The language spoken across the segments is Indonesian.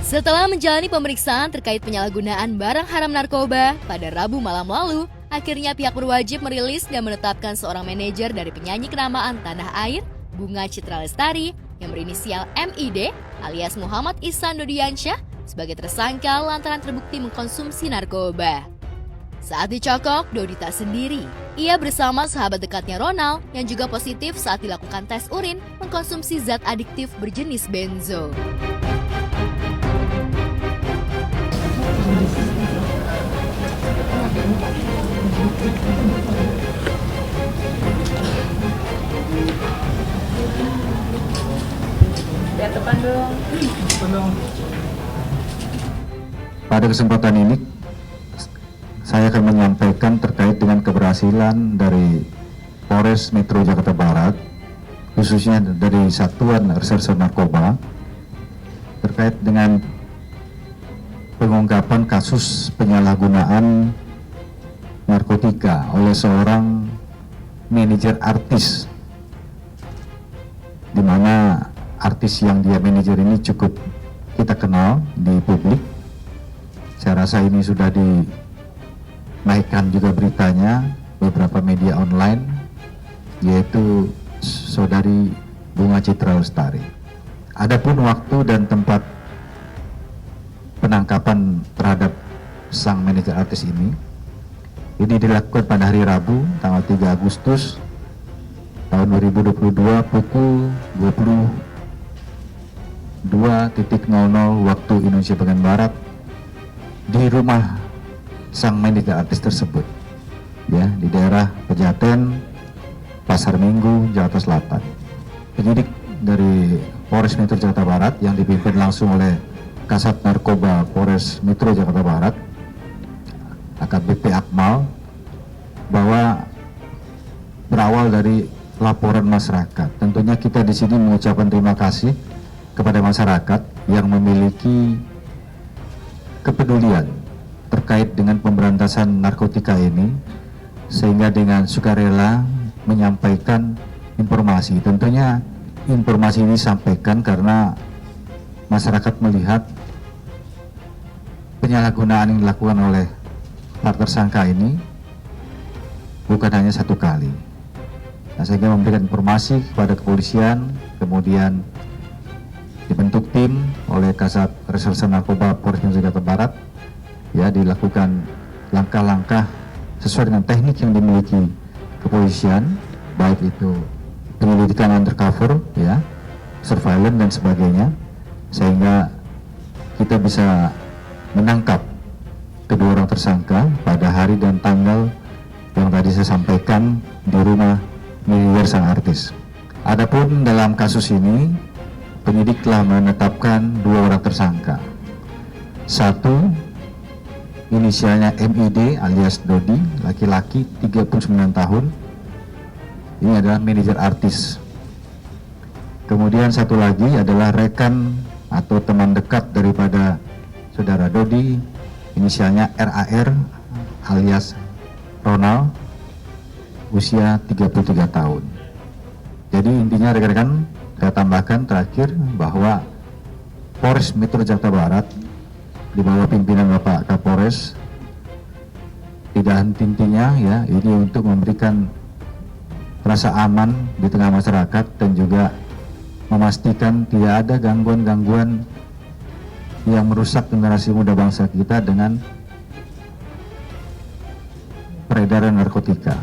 Setelah menjalani pemeriksaan terkait penyalahgunaan barang haram narkoba pada Rabu malam lalu, akhirnya pihak berwajib merilis dan menetapkan seorang manajer dari penyanyi kenamaan tanah air, Bunga Citra Lestari, yang berinisial MID alias Muhammad Ihsan Dodiansyah sebagai tersangka lantaran terbukti mengkonsumsi narkoba. Saat dicokok, Dodi tak sendiri. Ia bersama sahabat dekatnya Ronald yang juga positif saat dilakukan tes urin mengkonsumsi zat adiktif berjenis benzo. Lihat depan dong. Pada kesempatan ini, saya akan menyampaikan terkait dengan keberhasilan dari Polres Metro Jakarta Barat, khususnya dari Satuan Reserse Narkoba, terkait dengan pengungkapan kasus penyalahgunaan narkotika oleh seorang manajer artis, di mana artis yang dia manajer ini cukup kita kenal di publik. Saya rasa ini sudah dinaikkan juga beritanya beberapa media online, yaitu saudari Bunga Citra Lestari. Adapun waktu dan tempat penangkapan terhadap sang manajer artis ini dilakukan pada hari Rabu tanggal 3 Agustus tahun 2022 pukul 22.00 waktu Indonesia bagian Barat di rumah sang manajer artis tersebut, ya, di daerah Pejaten, Pasar Minggu, Jakarta Selatan. Penyidik dari Polres Metro Jakarta Barat yang dipimpin langsung oleh Kasat Narkoba Polres Metro Jakarta Barat, AKBP Akmal, bahwa berawal dari laporan masyarakat. Tentunya kita di sini mengucapkan terima kasih kepada masyarakat yang memiliki kepedulian terkait dengan pemberantasan narkotika ini, sehingga dengan sukarela menyampaikan informasi. Tentunya informasi ini disampaikan karena masyarakat melihat penyalahgunaan yang dilakukan oleh para tersangka ini bukan hanya satu kali. Nah, sehingga memberikan informasi kepada kepolisian, kemudian dibentuk tim oleh Kasat Reserse Narkoba Polres Metro Jakarta Barat, ya, dilakukan langkah-langkah sesuai dengan teknik yang dimiliki kepolisian, baik itu penyelidikan undercover, ya, surveillance dan sebagainya, sehingga kita bisa menangkap kedua orang tersangka pada hari dan tanggal yang tadi saya sampaikan di rumah manajer sang artis. Adapun dalam kasus ini, penyidik telah menetapkan dua orang tersangka. Satu, inisialnya MID alias Dodi, laki-laki 39 tahun. Ini adalah manajer artis. Kemudian satu lagi adalah rekan atau teman dekat daripada saudara Dodi, inisialnya RAR alias Ronald, usia 33 tahun. Jadi intinya rekan-rekan, saya tambahkan terakhir bahwa Polres Metro Jakarta Barat di bawah pimpinan Bapak Kapolres tidak henti-hentinya, ya, ini untuk memberikan rasa aman di tengah masyarakat dan juga memastikan tidak ada gangguan-gangguan yang merusak generasi muda bangsa kita dengan peredaran narkotika.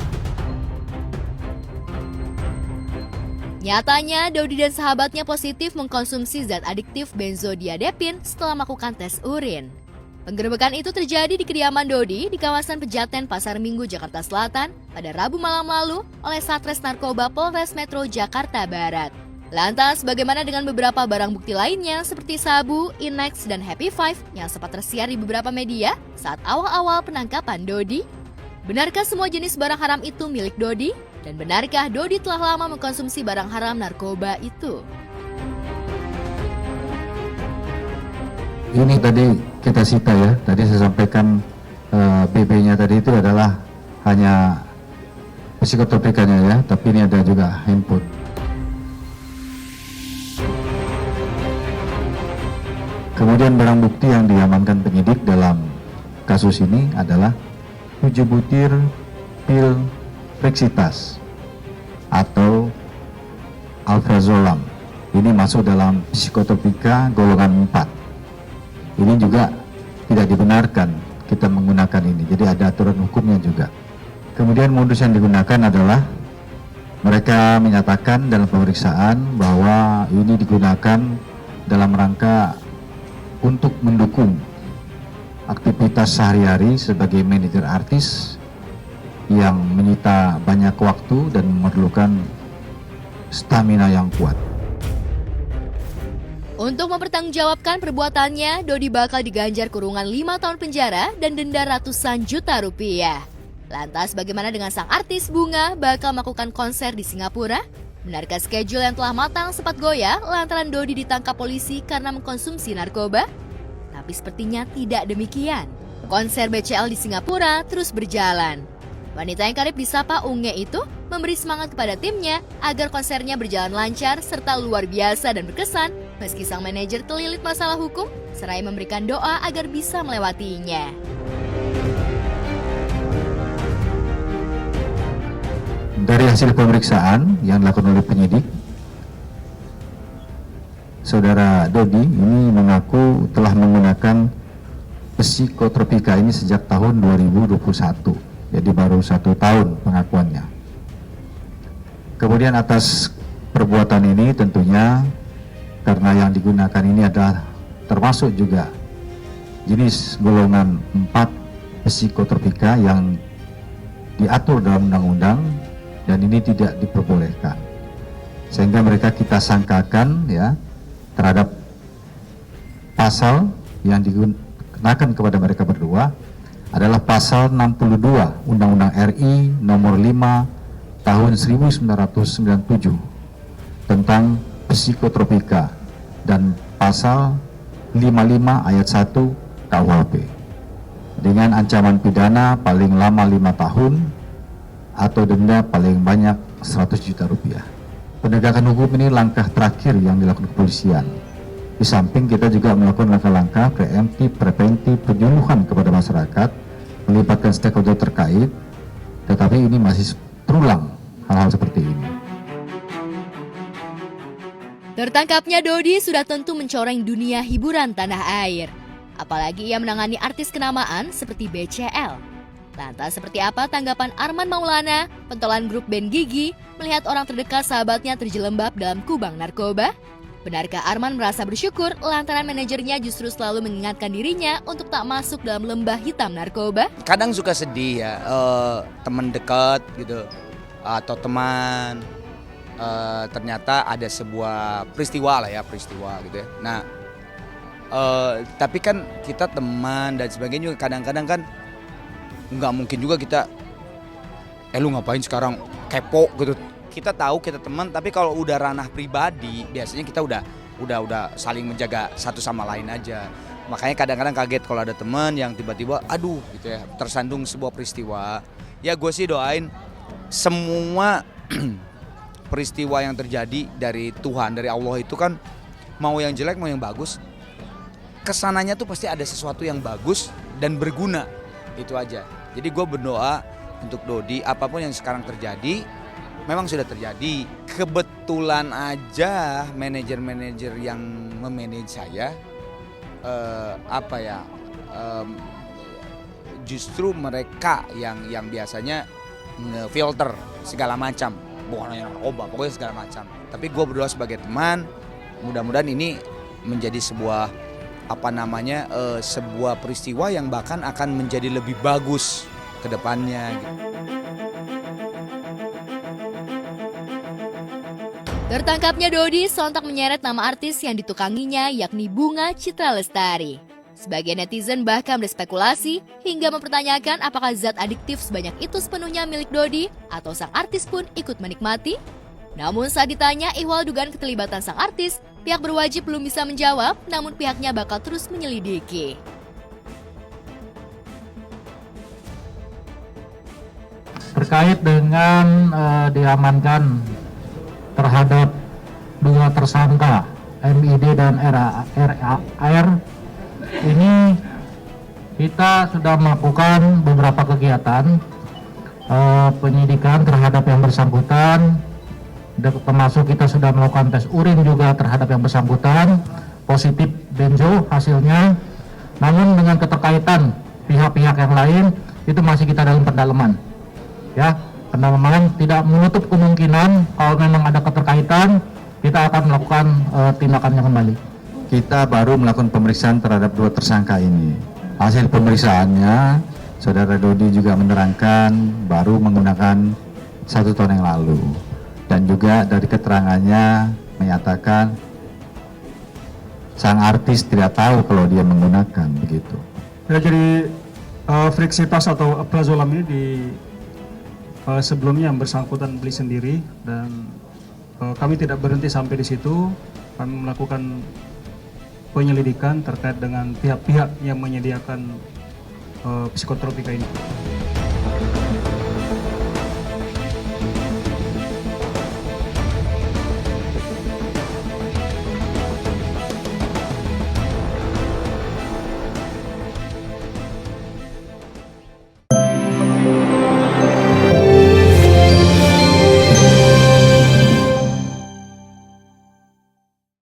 Nyatanya, Dodi dan sahabatnya positif mengkonsumsi zat adiktif benzodiazepin setelah melakukan tes urin. Penggerebekan itu terjadi di kediaman Dodi di kawasan Pejaten, Pasar Minggu, Jakarta Selatan pada Rabu malam lalu oleh Satres Narkoba Polres Metro Jakarta Barat. Lantas, bagaimana dengan beberapa barang bukti lainnya seperti sabu, Inex, dan Happy Five yang sempat tersiar di beberapa media saat awal-awal penangkapan Dodi? Benarkah semua jenis barang haram itu milik Dodi? Dan benarkah Dodi telah lama mengkonsumsi barang haram narkoba itu? Ini tadi kita sita, ya, tadi saya sampaikan BB-nya tadi itu adalah hanya psikotropikanya, ya, tapi ini ada juga handphone. Kemudian barang bukti yang diamankan penyidik dalam kasus ini adalah 7 butir pil Flexitas atau alprazolam. Ini masuk dalam psikotropika golongan 4. Ini juga tidak dibenarkan kita menggunakan ini, jadi ada aturan hukumnya juga. Kemudian modus yang digunakan adalah mereka menyatakan dalam pemeriksaan bahwa ini digunakan dalam rangka untuk mendukung aktivitas sehari-hari sebagai manajer artis yang menyita banyak waktu dan memerlukan stamina yang kuat. Untuk mempertanggungjawabkan perbuatannya, Dodi bakal diganjar kurungan 5 tahun penjara dan denda ratusan juta rupiah. Lantas bagaimana dengan sang artis Bunga bakal melakukan konser di Singapura? Benarkah schedule yang telah matang sempat goyah lantaran Dodi ditangkap polisi karena mengkonsumsi narkoba? Tapi sepertinya tidak demikian. Konser BCL di Singapura terus berjalan. Wanita yang karib disapa Unge itu memberi semangat kepada timnya agar konsernya berjalan lancar serta luar biasa dan berkesan meski sang manajer terlilit masalah hukum seraya memberikan doa agar bisa melewatinya. Dari hasil pemeriksaan yang dilakukan oleh penyidik, Saudara Dodi ini mengaku telah menggunakan psikotropika ini sejak tahun 2021. Jadi baru 1 tahun pengakuannya. Kemudian atas perbuatan ini tentunya karena yang digunakan ini adalah termasuk juga jenis golongan 4 psikotropika yang diatur dalam undang-undang dan ini tidak diperbolehkan. Sehingga mereka kita sangkakan ya terhadap pasal yang dikenakan kepada mereka berdua adalah pasal 62 Undang-Undang RI nomor 5 tahun 1997 tentang psikotropika dan pasal 55 ayat 1 KUHP dengan ancaman pidana paling lama 5 tahun atau denda paling banyak 100 juta rupiah. Penegakan hukum ini langkah terakhir yang dilakukan kepolisian. Di samping kita juga melakukan langkah-langkah preventif penyuluhan kepada masyarakat, melibatkan stakeholder terkait, tetapi ini masih terulang hal-hal seperti ini. Tertangkapnya Dodi sudah tentu mencoreng dunia hiburan tanah air. Apalagi ia menangani artis kenamaan seperti BCL. Lantas seperti apa tanggapan Arman Maulana, pentolan grup band Gigi, melihat orang terdekat sahabatnya terjelembab dalam kubang narkoba? Benarkah Arman merasa bersyukur lantaran manajernya justru selalu mengingatkan dirinya untuk tak masuk dalam lembah hitam narkoba? Kadang suka sedih ya, teman dekat gitu, atau teman, ternyata ada sebuah peristiwa gitu ya. Nah, tapi kan kita teman dan sebagainya juga kadang-kadang kan nggak mungkin juga kita, lu ngapain sekarang kepo gitu. Kita tahu kita teman, tapi kalau udah ranah pribadi biasanya kita udah saling menjaga satu sama lain aja. Makanya kadang-kadang kaget kalau ada teman yang tiba-tiba aduh gitu ya tersandung sebuah peristiwa. Ya gue sih doain semua peristiwa yang terjadi dari Tuhan, dari Allah itu kan mau yang jelek mau yang bagus, kesananya tuh pasti ada sesuatu yang bagus dan berguna, itu aja. Jadi gue berdoa untuk Dodi, apapun yang sekarang terjadi memang sudah terjadi. Kebetulan aja manajer-manajer yang memanage saya justru mereka yang biasanya ngefilter segala macam, bukan hanya narkoba, pokoknya segala macam. Tapi gue berdoa sebagai teman, mudah-mudahan ini menjadi sebuah sebuah peristiwa yang bahkan akan menjadi lebih bagus ke depannya. Tertangkapnya Dodi sontak menyeret nama artis yang ditukanginya yakni Bunga Citra Lestari. Sebagian netizen bahkan berspekulasi hingga mempertanyakan apakah zat adiktif sebanyak itu sepenuhnya milik Dodi atau sang artis pun ikut menikmati. Namun saat ditanya ihwal dugaan keterlibatan sang artis, pihak berwajib belum bisa menjawab, namun pihaknya bakal terus menyelidiki. Terkait dengan diamankan terhadap 2 tersangka MID dan RAR ini kita sudah melakukan beberapa kegiatan penyidikan terhadap yang bersangkutan, termasuk kita sudah melakukan tes urin juga terhadap yang bersangkutan, positif benzo hasilnya, namun dengan keterkaitan pihak-pihak yang lain itu masih kita dalam pendalaman. Ya, pendalaman tidak menutup kemungkinan kalau memang ada keterkaitan, kita akan melakukan tindakannya kembali. Kita baru melakukan pemeriksaan terhadap 2 tersangka ini. Hasil pemeriksaannya, Saudara Dodi juga menerangkan baru menggunakan 1 tahun yang lalu. Dan juga dari keterangannya menyatakan sang artis tidak tahu kalau dia menggunakan begitu. Ya, jadi friksitas atau aprazolam ini sebelumnya yang bersangkutan beli sendiri, dan kami tidak berhenti sampai di situ. Kami melakukan penyelidikan terkait dengan pihak-pihak yang menyediakan psikotropika ini.